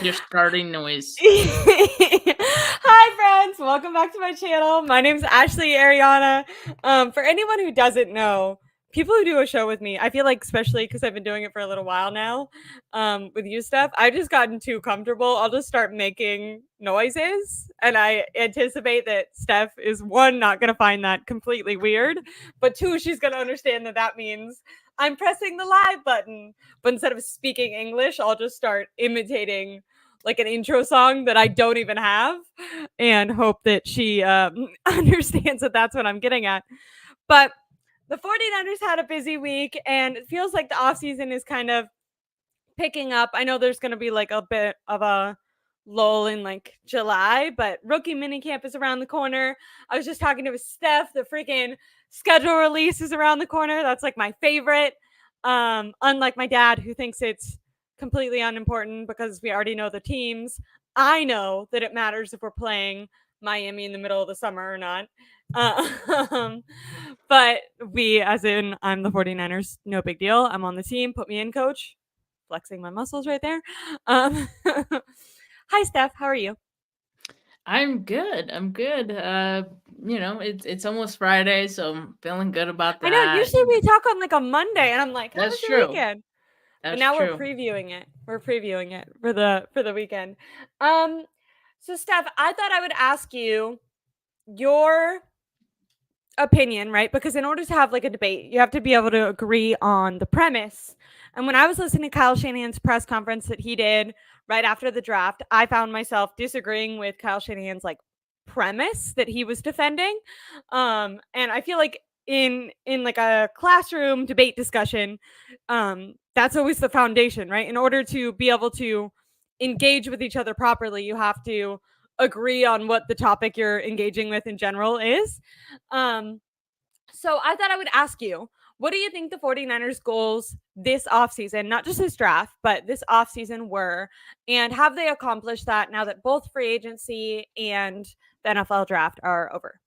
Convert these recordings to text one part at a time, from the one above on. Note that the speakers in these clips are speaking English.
Your starting noise. Hi, friends. Welcome back to my channel. My name's Ashley Ariana. For anyone who doesn't know, people who do a show with me, I feel like, especially because I've been doing it for a little while now, with you, Steph, I've just gotten too comfortable. I'll just start making noises. And I anticipate that Steph is, one, not going to find that completely weird, but two, she's going to understand that that means I'm pressing the live button. But instead of speaking English, I'll just start imitating like an intro song that I don't even have and hope that she understands that that's what I'm getting at. But the 49ers had a busy week, and it feels like the offseason is kind of picking up. I know there's going to be like a bit of a lull in like July, but rookie minicamp is around the corner. I was just talking to Steph. The freaking schedule release is around the corner. That's like my favorite. Unlike my dad, who thinks it's completely unimportant because we already know the teams. I know that it matters if we're playing Miami in the middle of the summer or not. But we, as in, I'm the 49ers, no big deal. I'm on the team. Put me in, coach. Flexing my muscles right there. Hi, Steph. How are you? I'm good. I'm good. It's almost Friday, so I'm feeling good about I know. that. Usually we talk on like a Monday, and I'm like, "How That's was your true. weekend?" But That's now we're true. previewing it. We're previewing it for the weekend. Um, so Steph, I thought I would ask you your opinion, right? Because in order to have like a debate, you have to be able to agree on the premise. And when I was listening to Kyle Shanahan's press conference that he did right after the draft, I found myself disagreeing with Kyle Shanahan's like premise that he was defending. And I feel like in like a classroom debate discussion, that's always the foundation, right? In order to be able to engage with each other properly, you have to agree on what the topic you're engaging with in general is. Um, so I thought I would ask you, what do you think the 49ers goals this offseason, not just this draft, but this offseason were? And have they accomplished that now that both free agency and the NFL draft are over?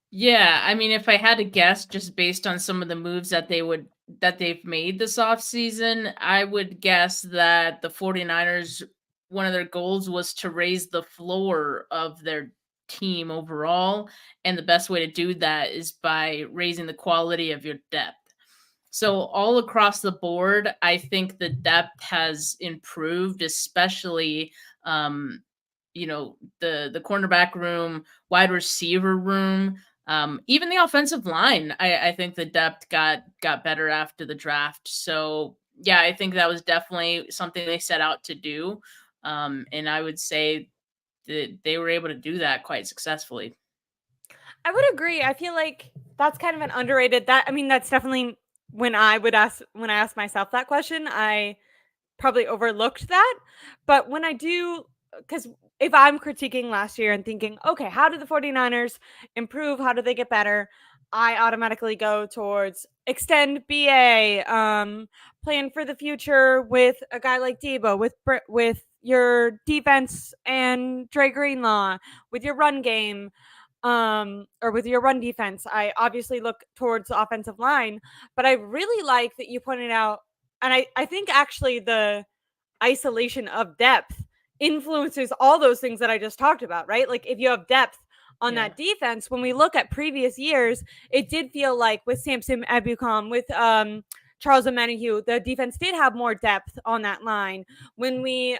Yeah, I mean, if I had to guess just based on some of the moves that they've made this offseason, I would guess that the 49ers, one of their goals was to raise the floor of their team overall, and the best way to do that is by raising the quality of your depth. So all across the board, I think the depth has improved, especially the cornerback room, wide receiver room, even the offensive line. I think the depth got better after the draft. So yeah, I think that was definitely something they set out to do. And I would say that they were able to do that quite successfully. I would agree. I feel like that's kind of an underrated that I mean that's definitely when I ask myself that question, I probably overlooked that. But when I do, because if I'm critiquing last year and thinking, okay, how did the 49ers improve? How did they get better? I automatically go towards extend BA, plan for the future with a guy like Debo, with your defense and Dre Greenlaw, with your run game, or with your run defense. I obviously look towards the offensive line, but I really like that you pointed out, and I think actually the isolation of depth influences all those things that I just talked about, right? Like if you have depth on Yeah. that defense, when we look at previous years, it did feel like with Samson Ebukam, with Charles Omenihu, the defense did have more depth on that line. When we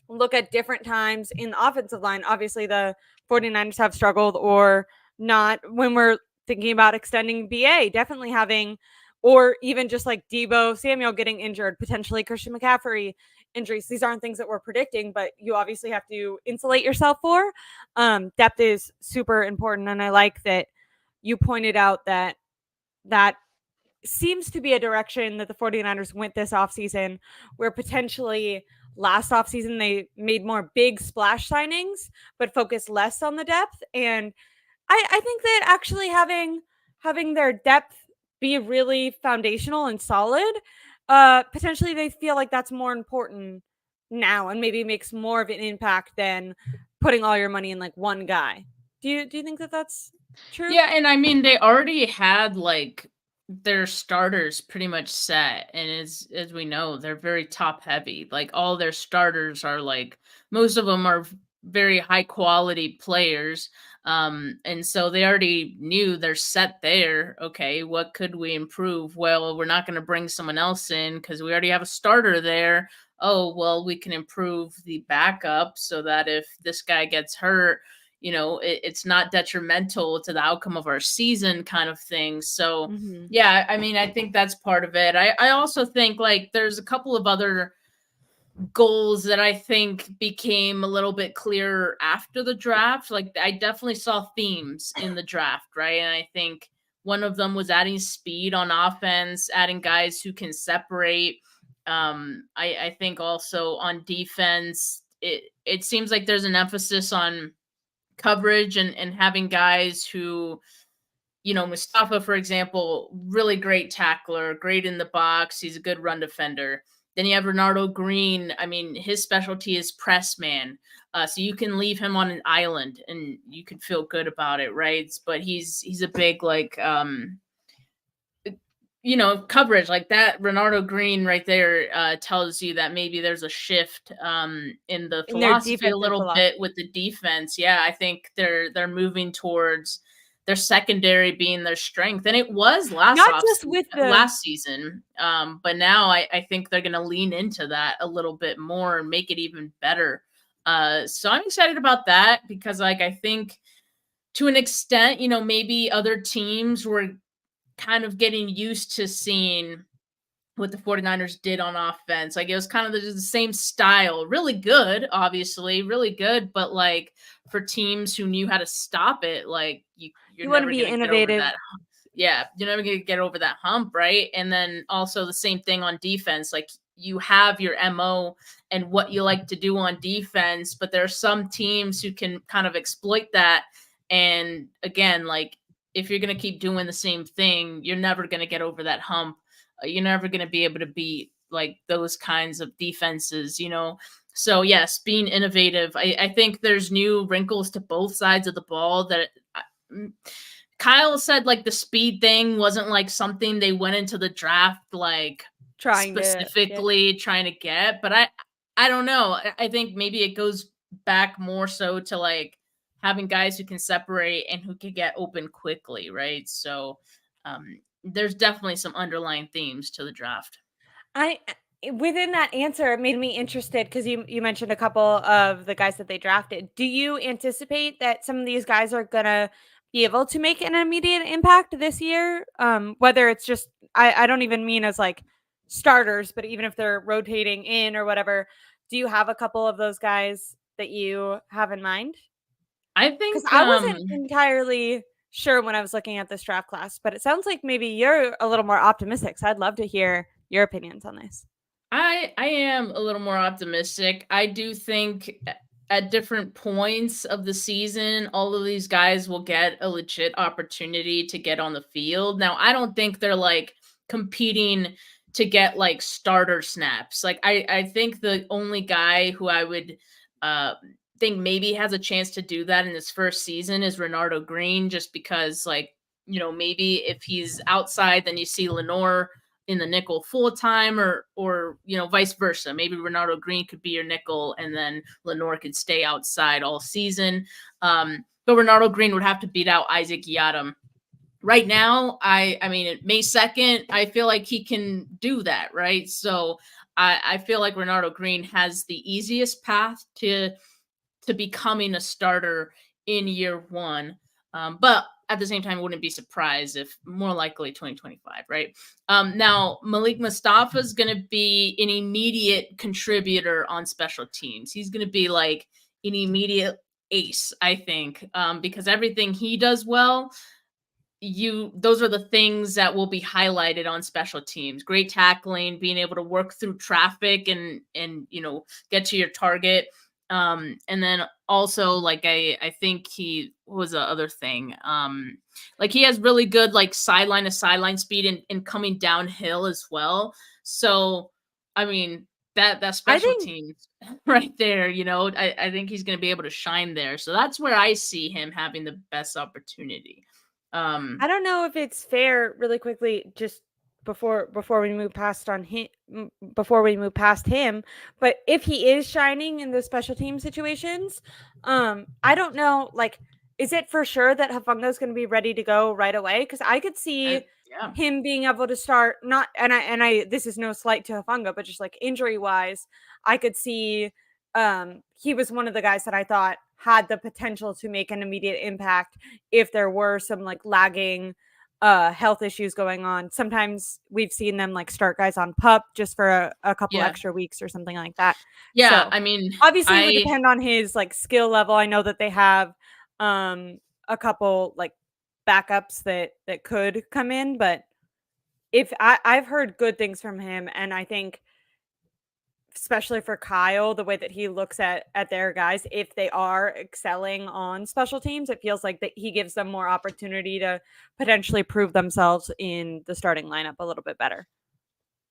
look at different times in the offensive line, obviously the 49ers have struggled or not when we're thinking about extending BA, definitely having, or even just like Debo Samuel getting injured, potentially Christian McCaffrey injuries. These aren't things that we're predicting, but you obviously have to insulate yourself for. Depth is super important. And I like that you pointed out that that seems to be a direction that the 49ers went this offseason, where potentially last offseason they made more big splash signings, but focused less on the depth. And I think that actually having their depth be really foundational and solid, potentially they feel like that's more important now and maybe makes more of an impact than putting all your money in like one guy. Do you think that that's true? Yeah, and I mean they already had like their starters pretty much set, and as we know, they're very top heavy. Like all their starters are like most of them are very high quality players. And so they already knew they're set there. Okay, what could we improve? Well, we're not going to bring someone else in because we already have a starter there. Oh, well, we can improve the backup so that if this guy gets hurt, it's not detrimental to the outcome of our season kind of thing. So, Mhm. yeah, I mean, I think that's part of it. I also think like there's a couple of other goals that I think became a little bit clearer after the draft. Like I definitely saw themes in the draft, right? And I think one of them was adding speed on offense, adding guys who can separate. I think also on defense, it seems like there's an emphasis on coverage and having guys who, Mustafa, for example, really great tackler, great in the box. He's a good run defender. Then you have Renardo Green. I mean, his specialty is press man. So you can leave him on an island and you can feel good about it, right? But he's a big like coverage like that. Renardo Green right there tells you that maybe there's a shift in the In their philosophy a defensive little bit philosophy. with the defense. Yeah, I think they're moving towards their secondary being their strength, and it was Not just with the last season. But now I think they're going to lean into that a little bit more and make it even better. So I'm excited about that because like I think to an extent, maybe other teams were kind of getting used to seeing what the 49ers did on offense. Like it was kind of the same style. Really good, obviously, really good, but like for teams who knew how to stop it, like you're you want to never be going to get over innovative. that. Yeah, you're never going to get over that hump, right? And then also the same thing on defense. Like you have your MO and what you like to do on defense, but there are some teams who can kind of exploit that. And again, like if you're going to keep doing the same thing, you're never going to get over that hump. You're never going to be able to beat like those kinds of defenses. So yes, being innovative. I think there's new wrinkles to both sides of the ball that mm, Kyle said like the speed thing wasn't like something they went into the draft like Trying to get. specifically trying to get, but I don't know. I think maybe it goes back more so to like having guys who can separate and who can get open quickly, right? So there's definitely some underlying themes to the draft. I within that answer, it made me interested because you mentioned a couple of the guys that they drafted. Do you anticipate that some of these guys are gonna be able to make an immediate impact this year? Whether it's just I don't even mean as like starters, but even if they're rotating in or whatever, do you have a couple of those guys that you have in mind? I Because think I wasn't entirely sure when I was looking at this draft class, but it sounds like maybe you're a little more optimistic. So I'd love to hear your opinions on this. I am a little more optimistic. I do think at different points of the season, all of these guys will get a legit opportunity to get on the field. Now, I don't think they're like competing to get like starter snaps. Like I think the only guy who I would uh think maybe has a chance to do that in his first season is Renardo Green, just because like, maybe if he's outside, then you see Lenore in the nickel full time or vice versa. Maybe Renardo Green could be your nickel and then Lenore could stay outside all season. But Renardo Green would have to beat out Isaac Yiadom. Right now, I mean May 2nd, I feel like he can do that, right? So I feel like Renardo Green has the easiest path to becoming a starter in year one. But at the same time, I wouldn't be surprised if more likely 2025, right? Now, Malik Mustafa is going to be an immediate contributor on special teams. He's going to be like an immediate ace, I think, because everything he does well, those are the things that will be highlighted on special teams. Great tackling, being able to work through traffic and get to your target. And then also like I think he what was the other thing. Like he has really good like sideline to sideline speed and coming downhill as well. So I mean that I special think teams right there, I think he's gonna be able to shine there. So that's where I see him having the best opportunity. I don't know if it's fair, really quickly, just before we move past on him, before we move past him, but if he is shining in the special team situations, I don't know, like, is it for sure that Hafunga is going to be ready to go right away? Because I could see Yeah. him being able to start, not, and I this is no slight to Hafunga, but just like injury wise, I could see he was one of the guys that I thought had the potential to make an immediate impact if there were some like lagging health issues going on. Sometimes we've seen them like start guys on pup just for a couple Yeah. extra weeks or something like that. Yeah, So I mean, obviously it would I depend on his like skill level. I know that they have a couple like backups that could come in, but if I've heard good things from him, and I think especially for Kyle, the way that he looks at their guys, if they are excelling on special teams, it feels like that he gives them more opportunity to potentially prove themselves in the starting lineup a little bit better.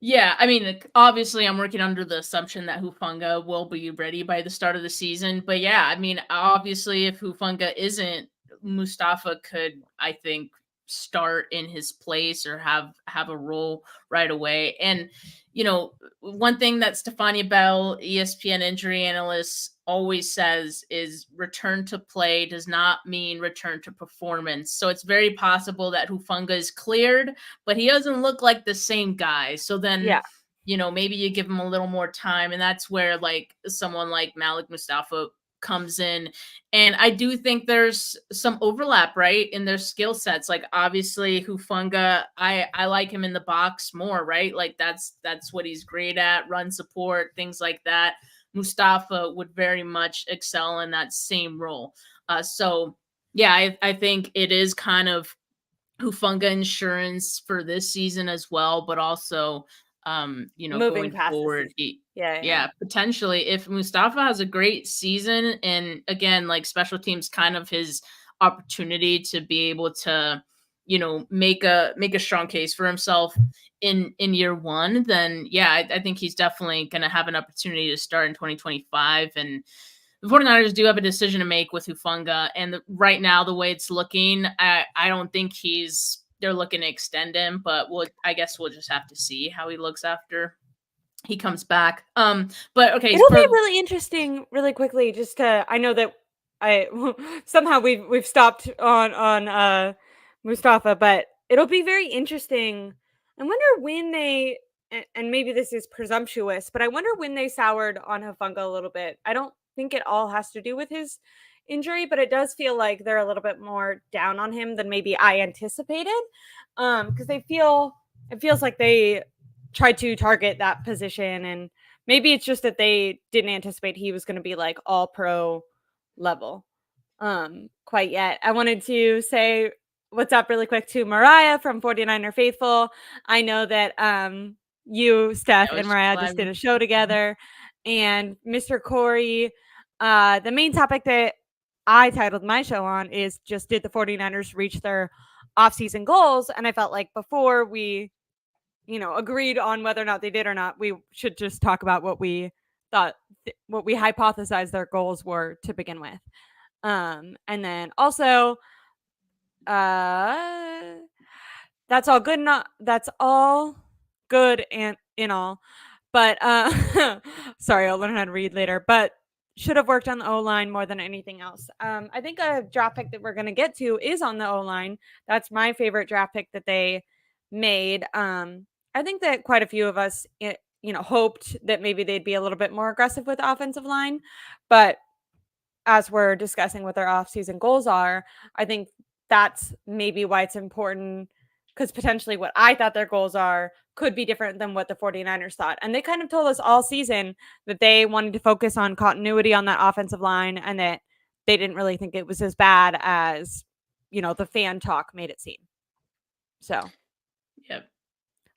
Yeah, I mean, like, obviously, I'm working under the assumption that Hufanga will be ready by the start of the season. But yeah, I mean, obviously, if Hufanga isn't, Mustafa could, I think, start in his place or have a role right away. And one thing that Stefania Bell, ESPN injury analyst, always says is return to play does not mean return to performance. So it's very possible that Hufanga is cleared, but he doesn't look like the same guy. So then, Yeah, maybe you give him a little more time. And that's where like someone like Malik Mustafa comes in. And I do think there's some overlap, right, in their skill sets. Like obviously Hufunga, I like him in the box more, right? Like that's what he's great at, run support, things like that. Mustafa would very much excel in that same role. So yeah, I think it is kind of Hufunga insurance for this season as well, but also, moving going past the forward, season. Yeah. yeah, potentially if Mustafa has a great season, and again, like special teams, kind of his opportunity to be able to, make a strong case for himself in year one, then yeah, I think he's definitely going to have an opportunity to start in 2025. And the 49ers do have a decision to make with Hufunga. And right now, the way it's looking, I don't think they're looking to extend him, but I guess we'll just have to see how he looks after he comes back. But okay, It'll be for really interesting, really quickly, just to I know that I somehow we've stopped on Mustafa, but it'll be very interesting. I wonder when they and maybe this is presumptuous, but I wonder when they soured on Hafunga a little bit. I don't think it all has to do with his injury, but it does feel like they're a little bit more down on him than maybe I anticipated. Because it feels like they tried to target that position, and maybe it's just that they didn't anticipate he was going to be like all pro level quite yet. I wanted to say what's up really quick to Mariah from 49er Faithful. I know that you, Steph, I and was just Mariah just did vibing. a show together. And Mr. Corey, the main topic that I titled my show on is just did the 49ers reach their offseason goals? And I felt like before we agreed on whether or not they did or not, we should just talk about what we thought, what we hypothesized their goals were to begin with. And then also, uh, that's all good. Not that's all good and in all, but sorry, I'll learn how to read later. But should have worked on the O line more than anything else. I think a draft pick that we're gonna get to is on the O line. That's my favorite draft pick that they made. I think that quite a few of us, hoped that maybe they'd be a little bit more aggressive with the offensive line, but as we're discussing what their offseason goals are, I think that's maybe why it's important, because potentially what I thought their goals are could be different than what the 49ers thought. And they kind of told us all season that they wanted to focus on continuity on that offensive line, and that they didn't really think it was as bad as, the fan talk made it seem. So Yep.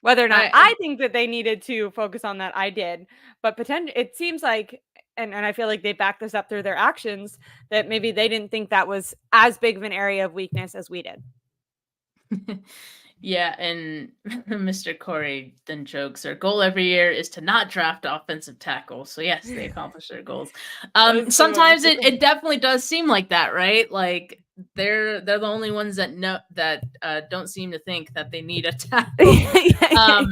whether or not I I think that they needed to focus on that, I did. But it seems like, and I feel like they backed this up through their actions, that maybe they didn't think that was as big of an area of weakness as we did. Yeah, and Mr. Corey then jokes, their goal every year is to not draft offensive tackle. So yes, they accomplish their goals. That was so Sometimes it definitely does seem like that, right? Like they're the only ones that know that don't seem to think that they need a tackle. Um,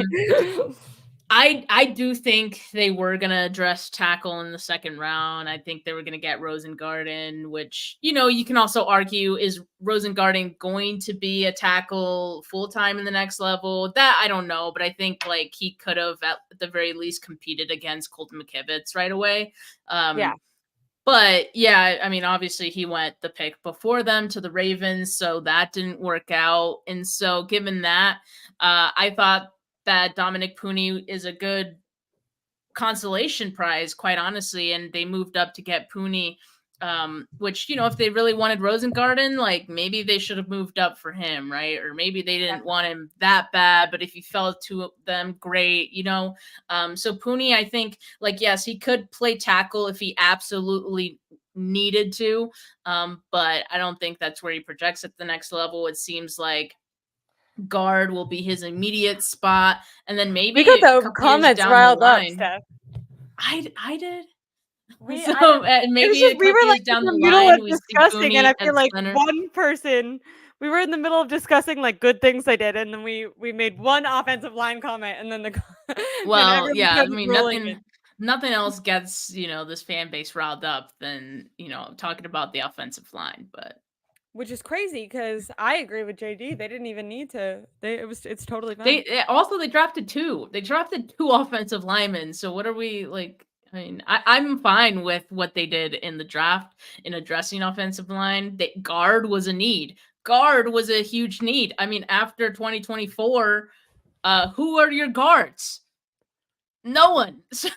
I do think they were gonna address tackle in the second round. I think they were gonna get Rosengarten, which you can also argue, is Rosengarten going to be a tackle full time in the next level? That I don't know, but I think like he could have at the very least competed against Colton McKivitz right away. Yeah. But yeah, I mean, obviously he went the pick before them to the Ravens, so that didn't work out. And so, given that, I thought that Dominic Pooney is a good consolation prize, quite honestly. And they moved up to get Pooney, which, if they really wanted Rosengarten, like maybe they should have moved up for him, right? Or maybe they didn't want him that bad, but if he fell to them, great, So Pooney, I think, like, yes, he could play tackle if he absolutely needed to, but I don't think that's where he projects at the next level. It seems like guard will be his immediate spot, and then maybe We got a the couple years comments down the riled up, line. Steph. I did. It So was maybe just a we couple were years like in down the the middle of line, we see discussing, and Pooney I at feel like center. one person we were in the middle of discussing like good things they did, and then we made one offensive line comment, and then then Well, everyone yeah, I started mean, rolling in. nothing else gets this fan base riled up than talking about the offensive line, but. Which is crazy because I agree with JD. They didn't even need to. It's totally fine. They drafted two. They drafted two offensive linemen. So what are we like? I mean, I'm fine with what they did in the draft in addressing offensive line. Guard was a need. Guard was a huge need. I mean, after 2024, who are your guards? No one. So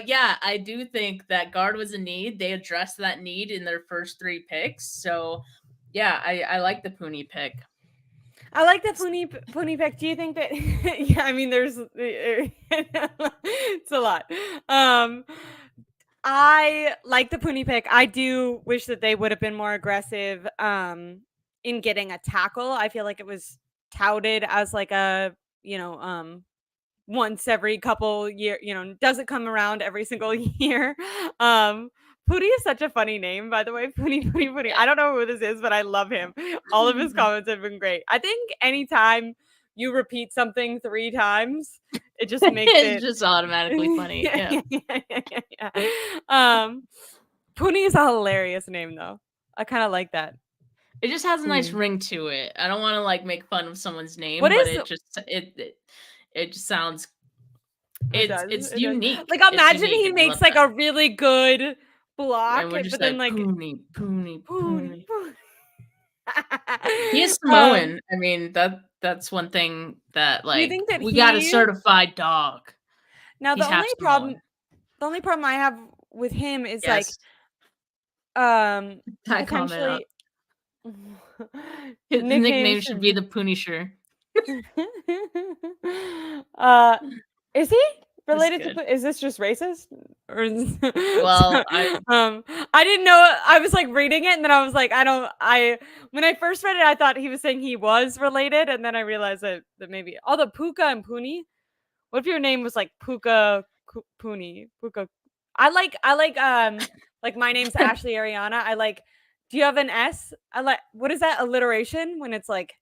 yeah, I do think that guard was a need. They addressed that need in their first three picks. So yeah, I like the Pooney pick. I like the Pony pick. Do you think that? Yeah, I mean, there's it's a lot. I like the Pony pick. I do wish that they would have been more aggressive in getting a tackle. I feel like it was touted as like a once every couple year, doesn't come around every single year. Pooty is such a funny name, by the way. Pooty. Yeah. I don't know who this is, but I love him. All of his comments have been great. I think anytime you repeat something 3 times, it just makes It's it just automatically funny. Yeah. Pooty is a hilarious name, though. I kind of like that. It just has a nice Pooney. ring to it. I don't want to like make fun of someone's name, What but is it just sounds It does. it's It does. unique. Like, It's imagine unique, he and I makes love like that. a really good block, And we're just but then like like Pooney, Pooney, Pooty, Pooney. Pooty. He is um, Samoan. I mean, that's one thing that do you like think that we got a he certified dog. now He's half Samoan. the only problem I have with him is like Yes. That comment up. potentially His nicknames nickname should should be be the Poonisher. uh is he It's related good. to is this just racist or Well, I didn't know. I was like reading it and then I was like I when I first read it I thought he was saying he was related and then I realized that maybe although Puka and Puni, what if your name was like Puka Puni Puka? I like my name's Ashley Ariana. I like, do you have an S? I like, what is that alliteration when it's like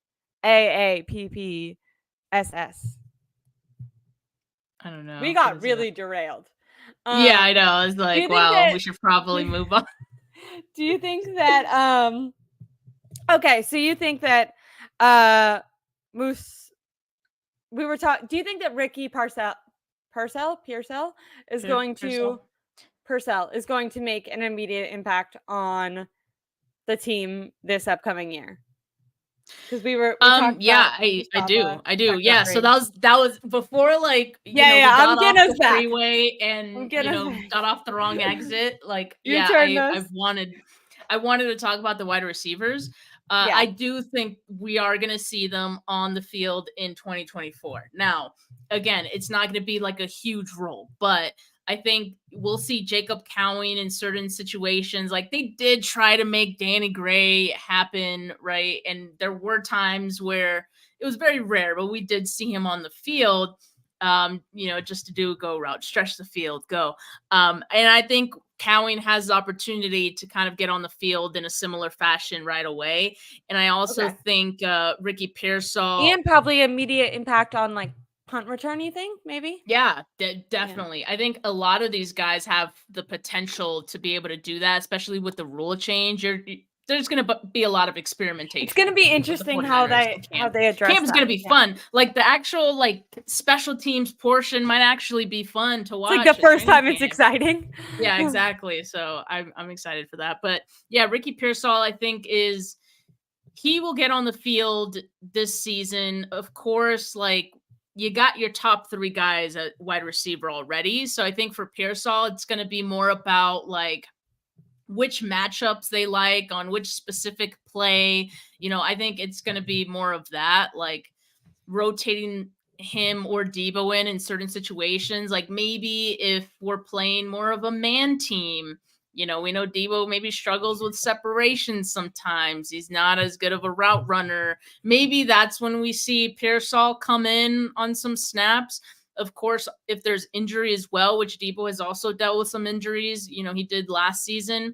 AAPPSS? I don't know. We What got is that? really derailed. Yeah, I know. I was Do you like, think well, that we should probably move on. do you think that okay, so you think that Moose we were talking do you think that Ricky Purcell is going to Yourself. Purcell is going to make an immediate impact on the team this upcoming year? Because we talked Yeah, about I do. Mustafa, I we do. talked about Yeah, so Brady. that was before like, Yeah, we I'm got off getting us the back. freeway I'm and, getting us back. got off the wrong exit. Like, You yeah, turned I us. wanted to talk about the wide receivers. Yeah. I do think we are going to see them on the field in 2024. Now, again, it's not going to be like a huge role, but I think we'll see Jacob Cowing in certain situations. Like they did try to make Danny Gray happen, right? And there were times where it was very rare, but we did see him on the field. just to do a go route, stretch the field, go. And I think Cowing has the opportunity to kind of get on the field in a similar fashion right away. And I also Okay. think Ricky Pearsall. And probably immediate impact on like punt return, you think, maybe? Yeah, Yeah. definitely. I think a lot of these guys have the potential to be able to do that, especially with the rule change. There's going to be a lot of It's experimentation, gonna I be think, with the interesting how 49ers in how camp. they address Camp is going that. to be Yeah. fun. Like the actual special teams portion might actually be fun to It's like the watch at first training time it's camp. exciting. Yeah, exactly. So I'm excited for that. But yeah, Ricky Pearsall, I think he will get on the field this season. Of course, like you got your top 3 guys at wide receiver already. So I think for Pearsall, it's going to be more about like which matchups they like on which specific play. I think it's going to be more of that, like rotating him or Debo in certain situations. Like maybe if we're playing more of a man team, we know Debo maybe struggles with separation sometimes. He's not as good of a route runner. Maybe that's when we see Pearsall come in on some snaps. Of course, if there's injury as well, which Debo has also dealt with some injuries, he did last season,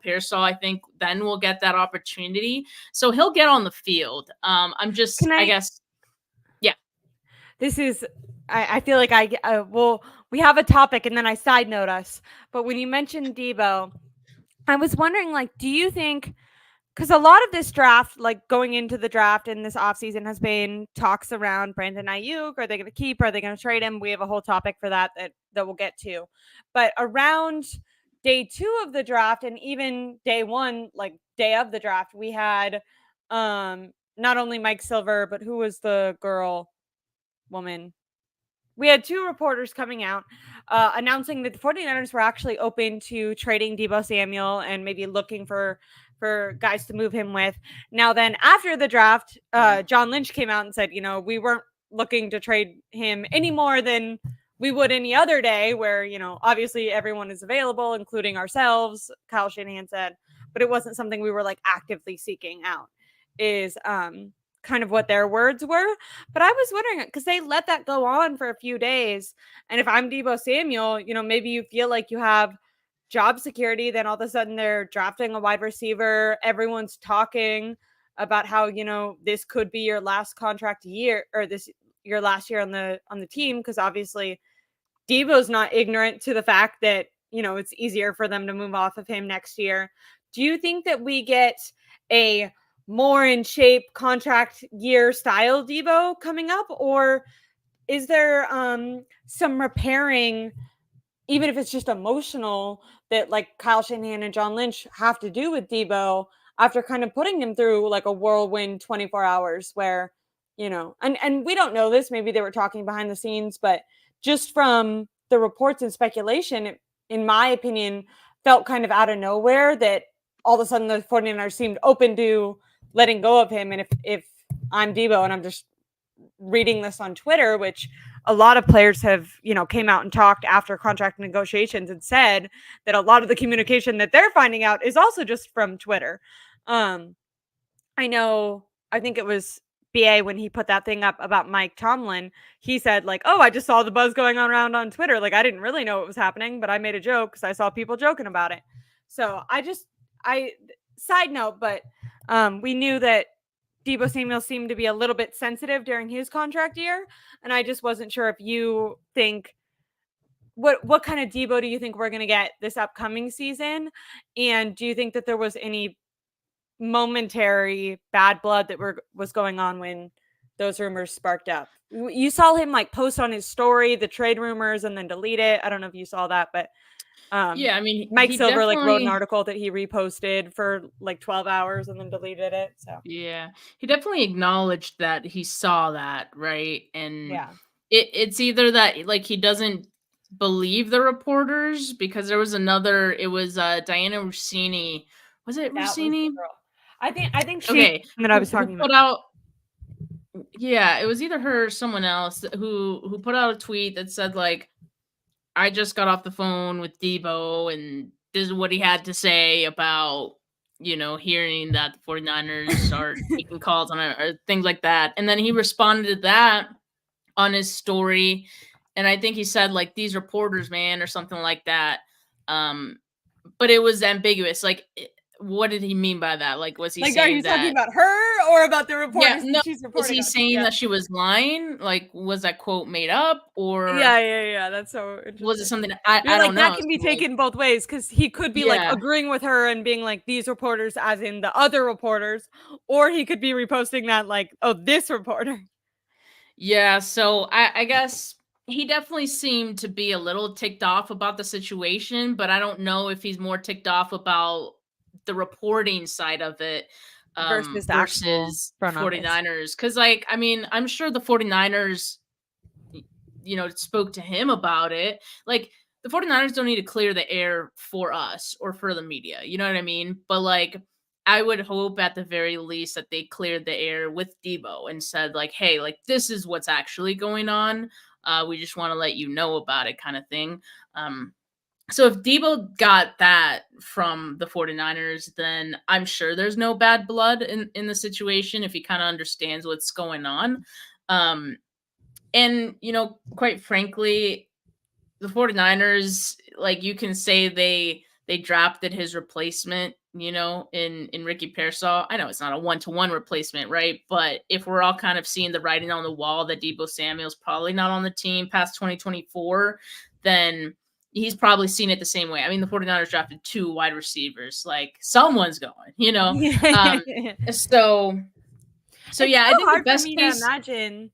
Pearsall, I think then will get that opportunity. So he'll get on the field. Can I I? guess, yeah. This is. I feel like well, we have a topic and then I side note us. But when you mentioned Debo, I was wondering, like, do you think? Because a lot of this draft, like going into the draft in this offseason, has been talks around Brandon Ayuk. Are they going to keep? Are they going to trade him? We have a whole topic for that we'll get to. But around day 2 of the draft and even day 1, like day of the draft, we had not only Mike Silver, but who was the woman? We had 2 reporters coming out announcing that the 49ers were actually open to trading Debo Samuel and maybe looking for guys to move him with. Now then, after the draft, John Lynch came out and said, we weren't looking to trade him any more than we would any other day where, obviously everyone is available, including ourselves, Kyle Shanahan said, but it wasn't something we were like actively seeking out, is kind of what their words were. But I was wondering, because they let that go on for a few days. And if I'm Debo Samuel, maybe you feel like you have job security, then all of a sudden they're drafting a wide receiver. Everyone's talking about how, this could be your last contract year, or this your last year on the team, because obviously Debo's not ignorant to the fact that, it's easier for them to move off of him next year. Do you think that we get a more in shape contract year style Debo coming up, or is there some repairing, even if it's just emotional, that like Kyle Shanahan and John Lynch have to do with Debo after kind of putting him through like a whirlwind 24 hours where, and we don't know this, maybe they were talking behind the scenes, but just from the reports and speculation, in my opinion, felt kind of out of nowhere that all of a sudden the 49ers seemed open to letting go of him. And if I'm Debo and I'm just reading this on Twitter, which a lot of players have, came out and talked after contract negotiations and said that a lot of the communication that they're finding out is also just from Twitter. I think it was BA when he put that thing up about Mike Tomlin. He said like, "Oh, I just saw the buzz going on around on Twitter. Like I didn't really know what was happening, but I made a joke because I saw people joking about it." So I side note, but we knew that Debo Samuel seemed to be a little bit sensitive during his contract year, and I just wasn't sure if you think what kind of Debo do you think we're going to get this upcoming season, and do you think that there was any momentary bad blood that was going on when those rumors sparked up? You saw him like post on his story the trade rumors and then delete it. I don't know if you saw that, but Yeah, I mean, Mike he Silver like wrote an definitely. article that he reposted for like 12 hours and then deleted it. So Yeah, he definitely acknowledged that he saw that, right? And yeah, it's either that like he doesn't believe the reporters, because there was another. It was Diana Rossini. Was it that was the Rossini? girl. I think she Okay, that I was who talking about. put out. Yeah, it was either her or someone else who put out a tweet that said like, I just got off the phone with Debo and this is what he had to say about, hearing that the 49ers are taking calls on it or things like that. And then he responded to that on his story, and I think he said like these reporters, man, or something like that. Um, but it was ambiguous. Like, what did he mean by that? Like, was he Like, are you saying talking that? about her or about the Yeah, reporters no. that she's Was reporting he on? saying Yeah. that she was lying? Like, was that quote made up, or Yeah. That's so was it interesting. something I You're don't like, that know? can be So, like, taken both ways because he could be like yeah, agreeing with her and being like, these reporters, as in the other reporters, or he could be reposting that, like, oh, this reporter. yeah. So I guess he definitely seemed to be a little ticked off about the situation, but I don't know if he's more ticked off about the reporting side of it Versus the actual versus front office. 49ers. Because, like, I mean, I'm sure the 49ers spoke to him about it. Like, the 49ers don't need to clear the air for us or for the media. You know what I mean? But, like, I would hope at the very least that they cleared the air with Debo and said, like, hey, like, this is what's actually going on. We just want to let you know about it, kind of thing. So if Debo got that from the 49ers, then I'm sure there's no bad blood in the situation if he kind of understands what's going on. Um, and, quite frankly, the 49ers, like, you can say they drafted his replacement, in Ricky Pearsall. I know it's not a one-to-one replacement, right? But if we're all kind of seeing the writing on the wall that Debo Samuel's probably not on the team past 2024, then he's probably seen it the same way. I mean, the 49ers drafted two wide receivers. Like, someone's going. Um, so so It's yeah, I so think the hard for best me to case, imagine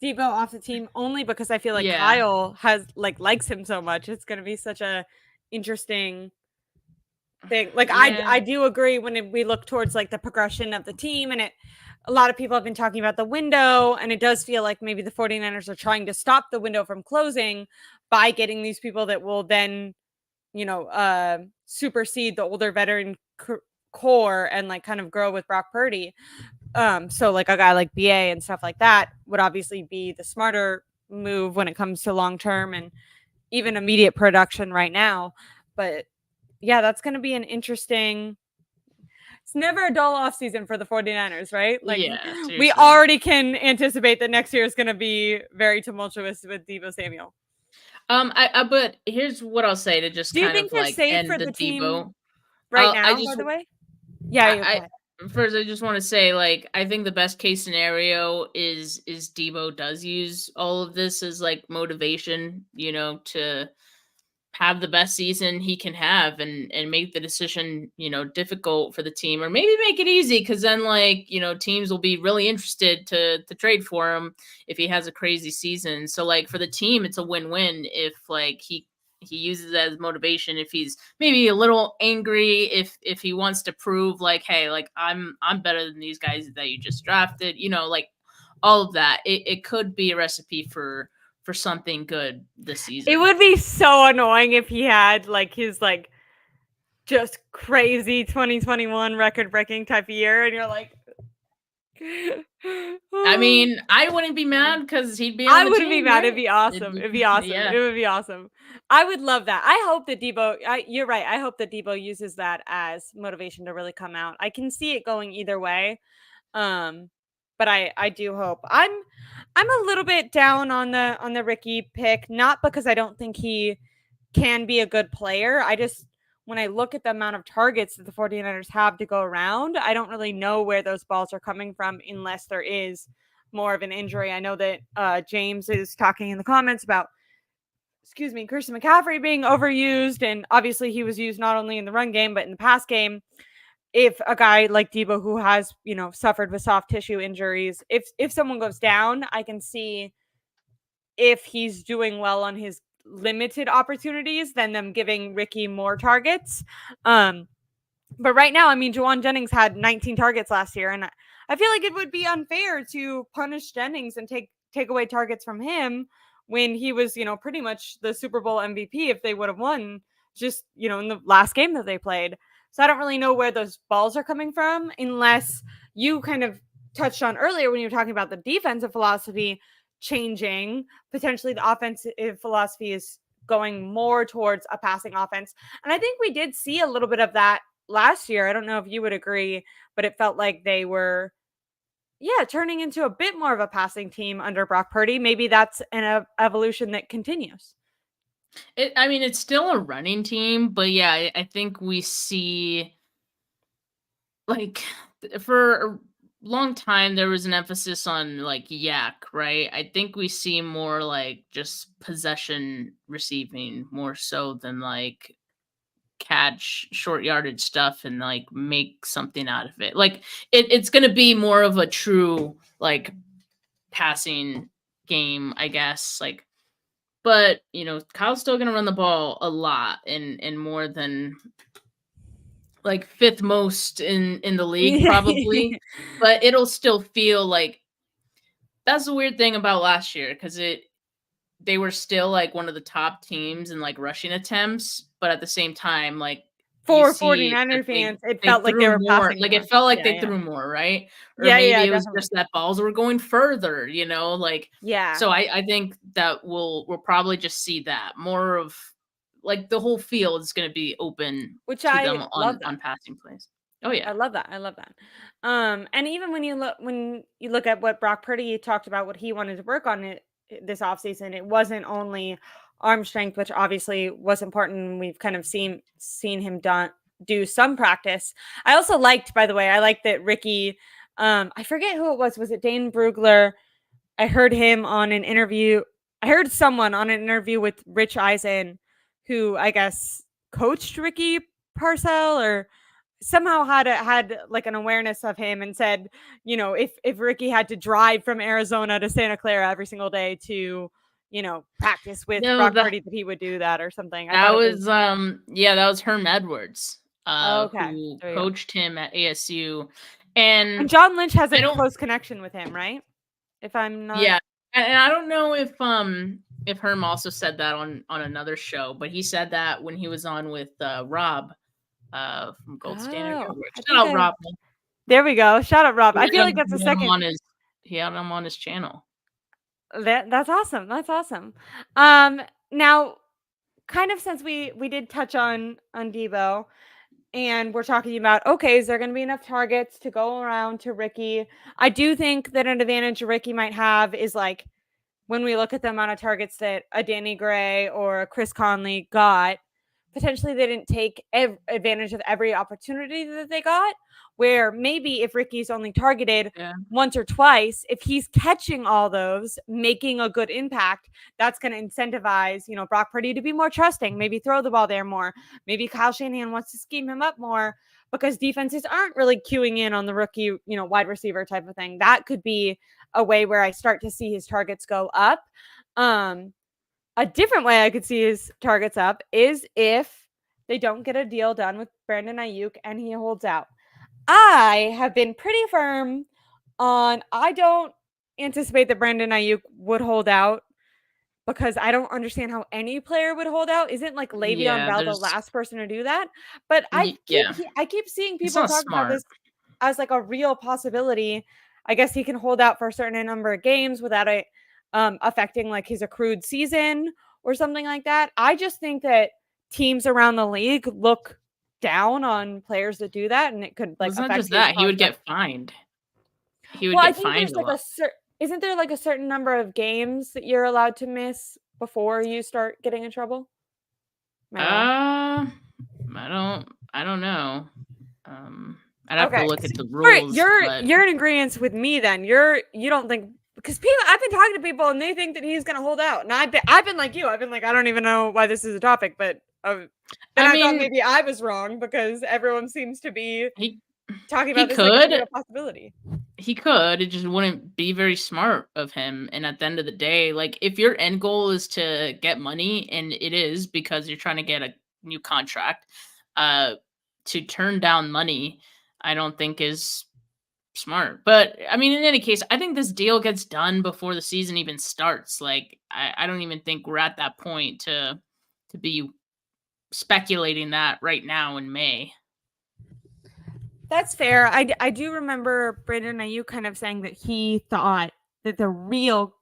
Debo off the team only because I feel like yeah. Kyle likes him so much. It's gonna be such a interesting thing. Like, Yeah. I do agree when we look towards like the progression of the team, and a lot of people have been talking about the window, and it does feel like maybe the 49ers are trying to stop the window from closing by getting these people that will then, supersede the older veteran core and like kind of grow with Brock Purdy. So like a guy like BA and stuff like that would obviously be the smarter move when it comes to long term and even immediate production right now. But yeah, that's going to be an interesting. It's never a dull off season for the 49ers, right? Like, Yeah, we seriously. already can anticipate that next year is going to be very tumultuous with Debo Samuel. But here's what I'll say to just Do you kind think of they're like safe end for the the team Debo. right I now, by just the way? Yeah, you go I ahead. first I just want to say, like, I think the best case scenario is Debo does use all of this as like motivation, to have the best season he can have and make the decision, difficult for the team, or maybe make it easy, because then, like, teams will be really interested to trade for him if he has a crazy season. So, like, for the team, it's a win-win if, like, he uses it as motivation, if he's maybe a little angry, if he wants to prove, like, hey, like, I'm better than these guys that you just drafted, like, all of that. It could be a recipe for something good this It season. would be so annoying if he had like his like just crazy 2021 record breaking type of year, and you're like, I oh. mean, I wouldn't be mad because he'd be on I the wouldn't be team, mad. It'd right? be awesome. It'd be awesome. Yeah. It would be awesome. I would love that. I hope that Debo. You're right. I hope that Debo uses that as motivation to really come out. I can see it going either way. Um, but I do hope. I'm a little bit down on the Ricky pick, not because I don't think he can be a good player. I just, when I look at the amount of targets that the 49ers have to go around, I don't really know where those balls are coming from unless there is more of an injury. I know that James is talking in the comments about, excuse me, Christian McCaffrey being overused, and obviously he was used not only in the run game but in the pass game. If a guy like Debo, who has, suffered with soft tissue injuries, if someone goes down, I can see if he's doing well on his limited opportunities than them giving Ricky more targets. But right now, I mean, Juwan Jennings had 19 targets last year, and I feel like it would be unfair to punish Jennings and take away targets from him when he was, pretty much the Super Bowl MVP if they would have won just, in the last game that they played. So I don't really know where those balls are coming from, unless you kind of touched on earlier when you were talking about the defensive philosophy changing. Potentially the offensive philosophy is going more towards a passing offense. And I think we did see a little bit of that last year. I don't know if you would agree, but it felt like they were turning into a bit more of a passing team under Brock Purdy. Maybe that's an evolution that continues. I mean, it's still a running team, but yeah, I think we see like for a long time there was an emphasis on like yak, right? I think we see more like just possession receiving more so than like catch short yardage stuff and like make something out of it. Like it's gonna be more of a true like passing game, I guess. Like but Kyle's still gonna run the ball a lot and more than like fifth most in the league probably, but it'll still feel like that's the weird thing about last year because they were still like one of the top teams in like rushing attempts, but at the same time, like you For see that 49er fans, it they felt like they threw were more. passing Like it more. felt like Yeah, they yeah. threw more, right? Or Yeah, maybe yeah, it was definitely. just that balls were going further, like Yeah. so I think that we'll probably just see that more of like the whole field is going to be open Which to I them love on that. passing plays. Oh yeah. I love that. I love that. And even when you look at what Brock Purdy talked about, what he wanted to work on this offseason, it wasn't only arm strength, which obviously was important. We've kind of seen him do some practice. I also liked, by the way, I liked that Ricky. I forget who it was. Was it Dane Brugler? I heard him on an interview. I heard someone on an interview with Rich Eisen, who I guess coached Ricky Parcell or somehow had like an awareness of him and said, if Ricky had to drive from Arizona to Santa Clara every single day to, practice with No, Brock that Purdy, that he would do that or something. I that thought it was was yeah, that was Herm Edwards, okay. who There you go. coached him at ASU, And and John Lynch has I a don't. close connection with him, right? If I'm not Yeah, and I don't know if Herm also said that on another show, but he said that when he was on with Rob from Gold Standard oh, Network. I Shout think out Rob. Man. there we go. Shout out Rob. I He feel had like him, that's the second. he had him on his channel. That's awesome. That's awesome. Um, Now, kind of since we did touch on Debo, and we're talking about, okay, is there going to be enough targets to go around to Ricky? I do think that an advantage Ricky might have is like when we look at the amount of targets that a Danny Gray or a Chris Conley got, potentially they didn't take advantage of every opportunity that they got. Where maybe if Ricky's only targeted Yeah. once or twice, if he's catching all those, making a good impact, that's going to incentivize, Brock Purdy to be more trusting, maybe throw the ball there more. Maybe Kyle Shanahan wants to scheme him up more because defenses aren't really queuing in on the rookie, wide receiver type of thing. That could be a way where I start to see his targets go up. A different way I could see his targets up is if they don't get a deal done with Brandon Ayuk and he holds out. I have been pretty firm on I don't anticipate that Brandon Ayuk would hold out because I don't understand how any player would hold out. Isn't like Le'Veon Yeah, Bell the there's last person to do that? But I keep yeah, I keep seeing it's people not talk about smart. this as like a real possibility. I guess he can hold out for a certain number of games without it affecting like his accrued season or something like that. I just think that teams around the league look down on players that do that, and it could Well, like it's not affect just his that, he would contract. get fined. He would Well, I get think fined there's a like a lot. isn't there like a certain number of games that you're allowed to miss before you start getting in trouble? Am I wrong? I don't know. I'd have to Okay. look at the Alright, rules, you're but you're in agreement with me then. You don't think because people I've been talking to people and they think that he's gonna hold out. And I've been like you. I've been like, I don't even know why this is a topic, but then I I thought mean, maybe I was wrong because everyone seems to be he talking he about this like it's a could. real possibility. He could, it just wouldn't be very smart of him, and at the end of the day, like, if your end goal is to get money, and it is because you're trying to get a new contract, uh, to turn down money, I don't think is smart. But, I mean, in any case, I think this deal gets done before the season even starts, like, I don't even think we're at that point to be speculating that right now in May. That's fair. I do remember Brandon Ayuk kind of saying that he thought that the real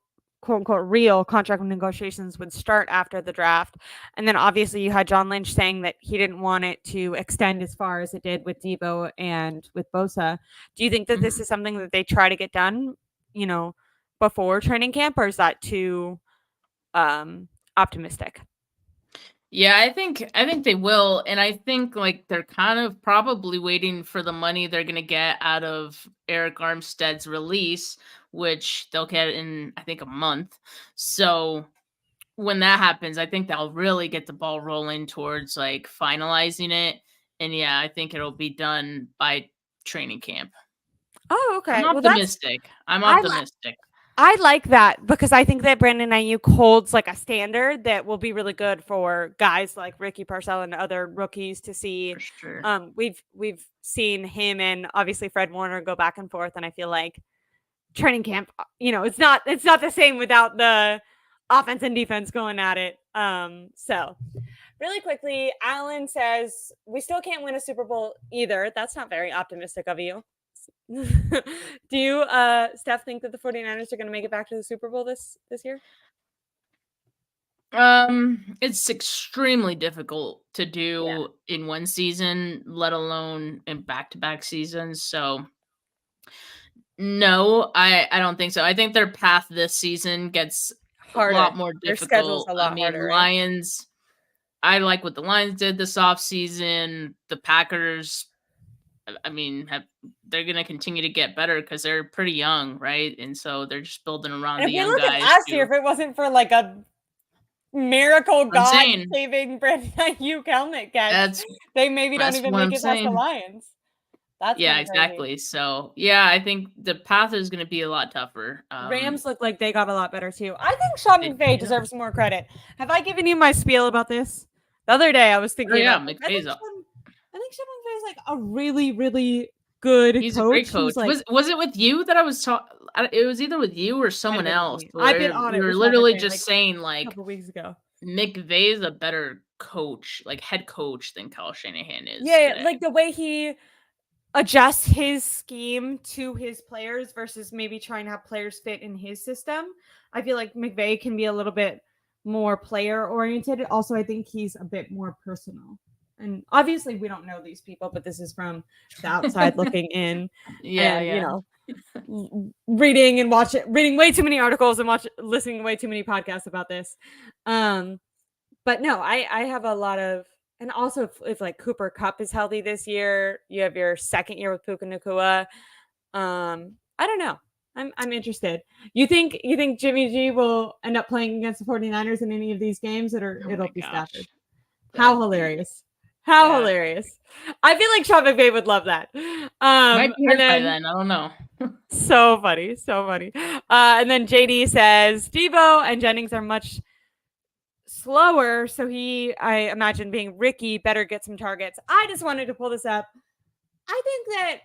quote unquote real contract negotiations would start after the draft. And then obviously you had John Lynch saying that he didn't want it to extend as far as it did with Debo and with Bosa. Do you think that this is something that they try to get done, before training camp, or is that too optimistic? Yeah, I think they will, and I think like they're kind of probably waiting for the money they're gonna get out of Eric Armstead's release, which they'll get in I think a month. So when that happens, I think they'll really get the ball rolling towards like finalizing it. And yeah, I think it'll be done by training camp. Oh, I'm okay. Well, optimistic. I'm I optimistic I like that because I think that Brandon Ayuk holds like a standard that will be really good for guys like Ricky Parcell and other rookies to see. for sure. We've seen him and obviously Fred Warner go back and forth, and I feel like training camp, it's not the same without the offense and defense going at it. So really quickly, Alan says we still can't win a Super Bowl either. That's not very optimistic of you. Do you, Steph, think that the 49ers are going to make it back to the Super Bowl this year? It's extremely difficult to do in one season, let alone in back-to-back seasons. So no, I don't think so. I think their path this season gets a Harder. lot more Their schedule's difficult. a lot I mean, harder, right? Lions, I like what the Lions did this offseason. The Packers, I mean, they're going to continue to get better because they're pretty young, right? And so they're just building around And the if we young look at guys. last year, if it wasn't for like a miracle I'm God saying, saving Brandon Ayuk helmet catch, that's they maybe don't that's even what make I'm it past the saying. Lions. That's Yeah, kind of crazy. exactly. So, yeah, I think the path is going to be a lot tougher. Rams look like they got a lot better too. I think Sean McVay deserves more credit. Have I given you my spiel about this? The other day I was thinking yeah, about this. McVay's up. I think Sean McVay is like a really, really good He's coach. a great coach. Like, Was it with you that I was talking? It was either with you or someone else. I've been on We it. were With Sean literally McVay, just saying a like couple weeks ago. McVay's a better coach, like head coach, than Kyle Shanahan is. Yeah, today. like the way he adjusts his scheme to his players versus maybe trying to have players fit in his system. I feel like McVay can be a little bit more player oriented. Also, I think he's a bit more personal. And obviously we don't know these people, but this is from the outside looking in. Yeah, and, yeah. Reading way too many articles and listening to way too many podcasts about this. But no, I have a lot of, and also if like Cooper Kupp is healthy this year, you have your second year with Puka Nacua. I don't know. I'm interested. You think Jimmy G will end up playing against the 49ers in any of these games, or it'll be Stafford? How hilarious. How hilarious. I feel like Sean McVay would love that. Might be hurt by then. I don't know. So funny. So funny. And then JD says Debo and Jennings are much slower. So I imagine being Ricky, better get some targets. I just wanted to pull this up. I think that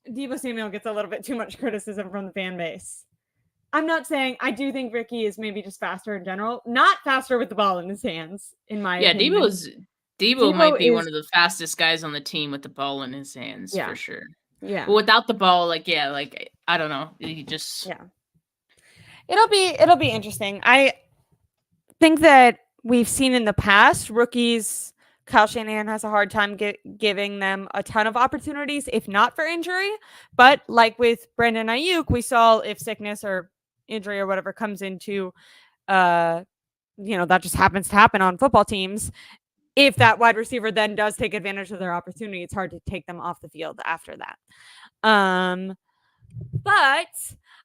Debo Samuel gets a little bit too much criticism from the fan base. I'm not saying, I do think Ricky is maybe just faster in general, not faster with the ball in his hands, in my opinion. Debo might be one of the fastest guys on the team with the ball in his hands, for sure. Yeah. But without the ball, I don't know. He just It'll be interesting. I think that we've seen in the past rookies, Kyle Shanahan has a hard time giving them a ton of opportunities, if not for injury. But like with Brandon Ayuk, we saw if sickness or injury or whatever comes into, that just happens to happen on football teams. If that wide receiver then does take advantage of their opportunity, it's hard to take them off the field after that. But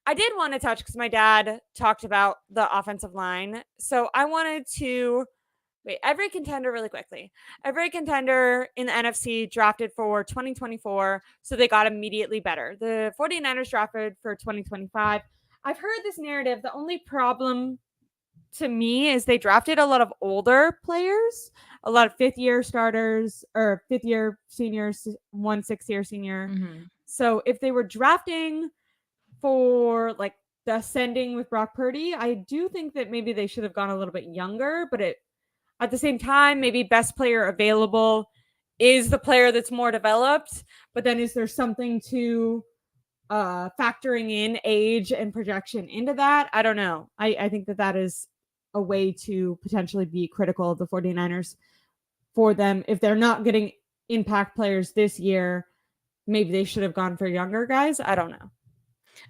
I did want to touch, because my dad talked about the offensive line. So I wanted to every contender really quickly. Every contender in the NFC drafted for 2024, so they got immediately better. The 49ers drafted for 2025. I've heard this narrative. The only problem to me is they drafted a lot of older players, a lot of fifth-year starters or fifth-year seniors, 1 6-year senior. Mm-hmm. So if they were drafting for like the ascending with Brock Purdy, I do think that maybe they should have gone a little bit younger, but at the same time, maybe best player available is the player that's more developed. But then is there something to factoring in age and projection into that. I don't know. I think that is a way to potentially be critical of the 49ers for them. If they're not getting impact players this year, maybe they should have gone for younger guys. I don't know.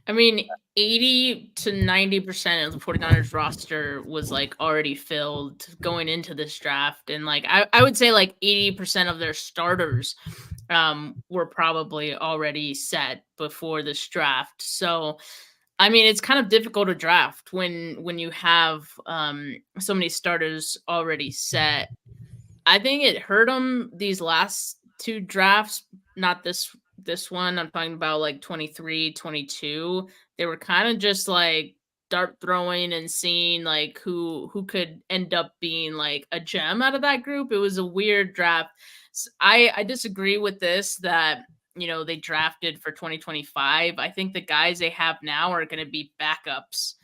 I mean, 80 to 90% of the 49ers roster was like already filled going into this draft. And like I would say like 80% of their starters were probably already set before this draft. So I mean, it's kind of difficult to draft when you have so many starters already set. I think it hurt them these last two drafts, not this one. I'm talking about like 23, 22. They were kind of just like dart throwing and seeing like who could end up being like a gem out of that group. It was a weird draft. I disagree with this that they drafted for 2025. I think the guys they have now are going to be backups.